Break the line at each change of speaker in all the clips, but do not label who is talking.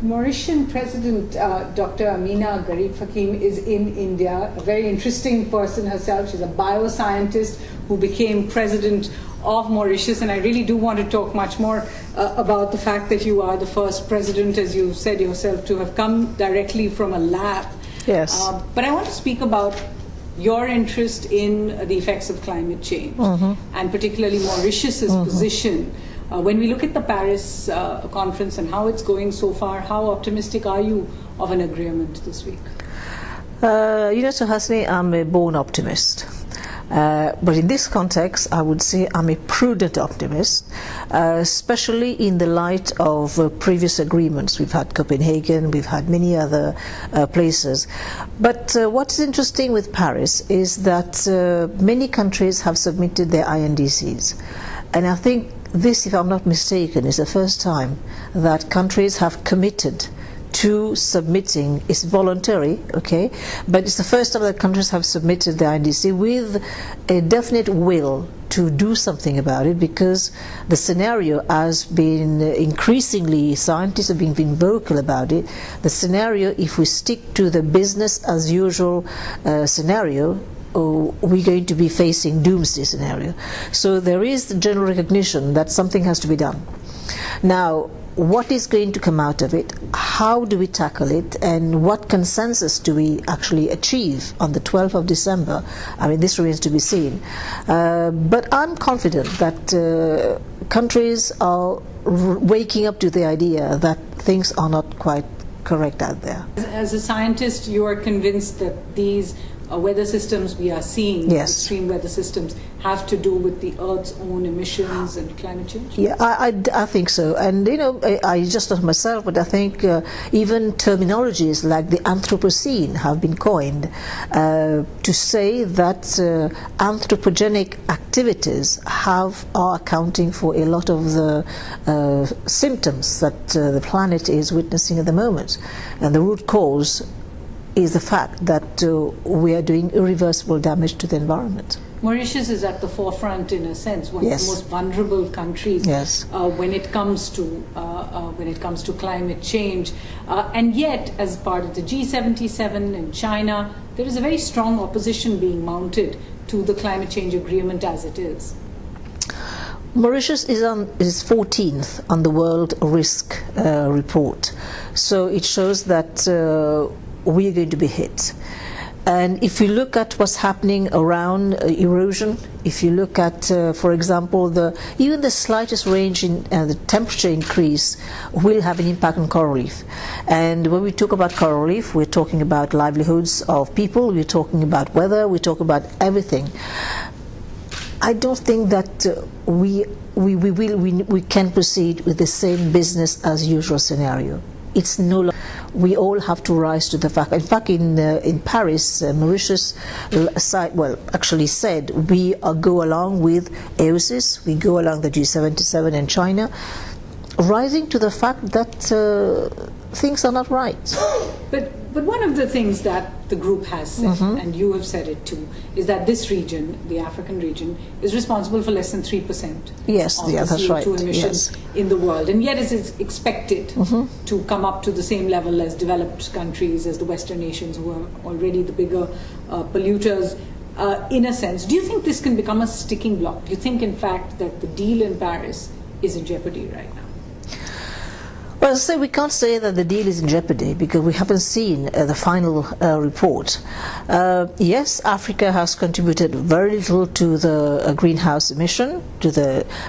Mauritian President Dr. Ameenah Gurib-Fakim is in India, a very interesting person herself. She's a bioscientist who became president of Mauritius, and I really do want to talk much more about the fact that you are the first president, as you said yourself, to have come directly from a lab.
Yes.
But I want to speak about your interest in the effects of climate change, and particularly Mauritius's position. When we look at the Paris conference and how it's going so far, how optimistic are you of an agreement this week?
Suhasini, I'm a born optimist. But in this context, I would say I'm a prudent optimist, especially in the light of previous agreements. We've had Copenhagen, we've had many other places. But what's interesting with Paris is that many countries have submitted their INDCs. And I think this, if I'm not mistaken, is the first time that countries have committed to submitting. It's voluntary, okay, but it's the first time that countries have submitted the INDC with a definite will to do something about it, because the scenario has been increasingly, scientists have been vocal about it. The scenario, if we stick to the business as usual scenario, we're going to be facing doomsday scenario. So there is the general recognition that something has to be done. Now, what is going to come out of it? How do we tackle it? And what consensus do we actually achieve on the 12th of December? I mean, this remains to be seen. But I'm confident that countries are waking up to the idea that things are not quite correct out there.
As a scientist, you are convinced that these weather systems we are seeing,
yes,
extreme weather systems, have to do with the Earth's own emissions and climate change?
Yeah, I think so. And I just not myself, but I think even terminologies like the Anthropocene have been coined to say that anthropogenic activities are accounting for a lot of the symptoms that the planet is witnessing at the moment. And the root cause is the fact that we are doing irreversible damage to the environment.
Mauritius is at the forefront, in a sense, one
yes,
of the most vulnerable countries,
yes,
when it comes to climate change. And yet, as part of the G77 in China, there is a very strong opposition being mounted to the climate change agreement as it is.
Mauritius is 14th on the World Risk Report, so it shows that we are going to be hit. And if you look at what's happening around erosion, if you look at, for example, even the slightest range in the temperature increase will have an impact on coral reef. And when we talk about coral reef, we're talking about livelihoods of people, we're talking about weather, we're talking about everything. I don't think that we can proceed with the same business as usual scenario. It's no longer. We all have to rise to the fact. In fact, in Paris, Mauritius actually said we go along with AOSIS, we go along the G77 and China, rising to the fact that things are not right.
But one of the things that the group has said, and you have said it too, is that this region, the African region, is responsible for less than 3%
yes,
of the
that's
CO2
right,
emissions
yes,
in the world. And yet it is expected to come up to the same level as developed countries, as the Western nations, who are already the bigger polluters. In a sense, do you think this can become a sticking block? Do you think, in fact, that the deal in Paris is in jeopardy right now?
Well, so we can't say that the deal is in jeopardy because we haven't seen the final report. Yes, Africa has contributed very little to the greenhouse emission,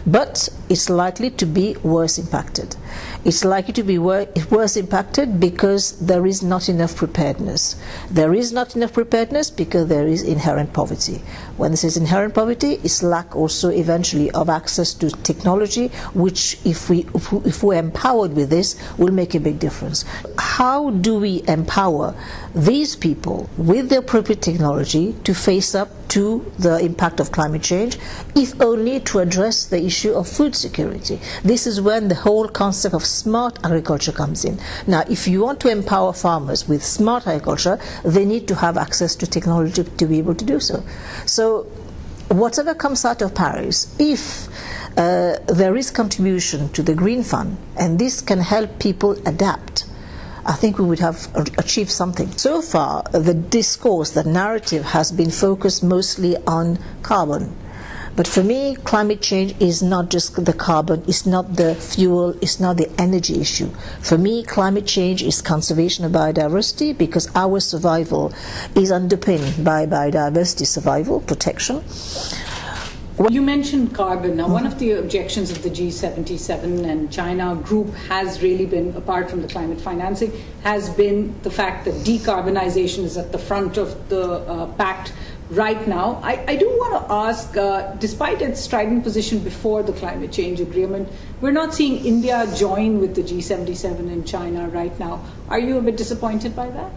but it's likely to be worse impacted. It's likely to be worse impacted because there is not enough preparedness. There is not enough preparedness because there is inherent poverty. When this is inherent poverty, it's lack also eventually of access to technology, which if we're empowered with this, will make a big difference. How do we empower these people with the appropriate technology to face up to the impact of climate change, if only to address the issue of food security? This is when the whole concept of smart agriculture comes in. Now, if you want to empower farmers with smart agriculture, they need to have access to technology to be able to do so. So whatever comes out of Paris, if there is contribution to the Green Fund, and this can help people adapt I think we would have achieved something. So far, the discourse, the narrative has been focused mostly on carbon. But for me, climate change is not just the carbon, it's not the fuel, it's not the energy issue. For me, climate change is conservation of biodiversity, because our survival is underpinned by biodiversity survival, protection.
You mentioned carbon. Now, one of the objections of the G77 and China group has really been, apart from the climate financing, has been the fact that decarbonization is at the front of the pact right now. I do want to ask, despite its strident position before the climate change agreement, we're not seeing India join with the G77 in China right now. Are you a bit disappointed by that?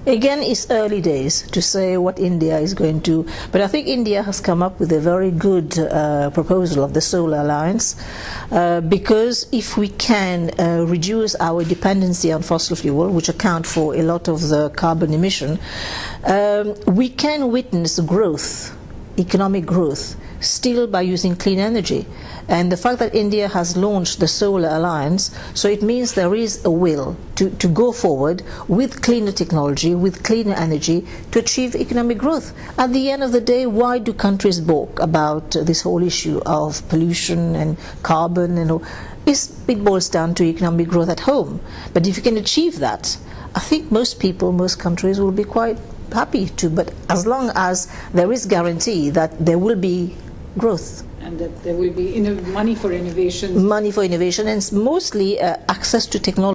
Again, it's early days to say what India is going to, but I think India has come up with a very good proposal of the Solar Alliance, because if we can reduce our dependency on fossil fuel, which account for a lot of the carbon emission, we can witness growth, economic growth, still by using clean energy. And the fact that India has launched the Solar Alliance, so it means there is a will to go forward with cleaner technology, with cleaner energy, to achieve economic growth. At the end of the day, why do countries balk about this whole issue of pollution and carbon and all? It boils down to economic growth at home. But if you can achieve that, I think most people, most countries will be quite happy to. But as long as there is guarantee that there will be growth.
And that there will be money for innovation.
Money for innovation, and mostly access to technology.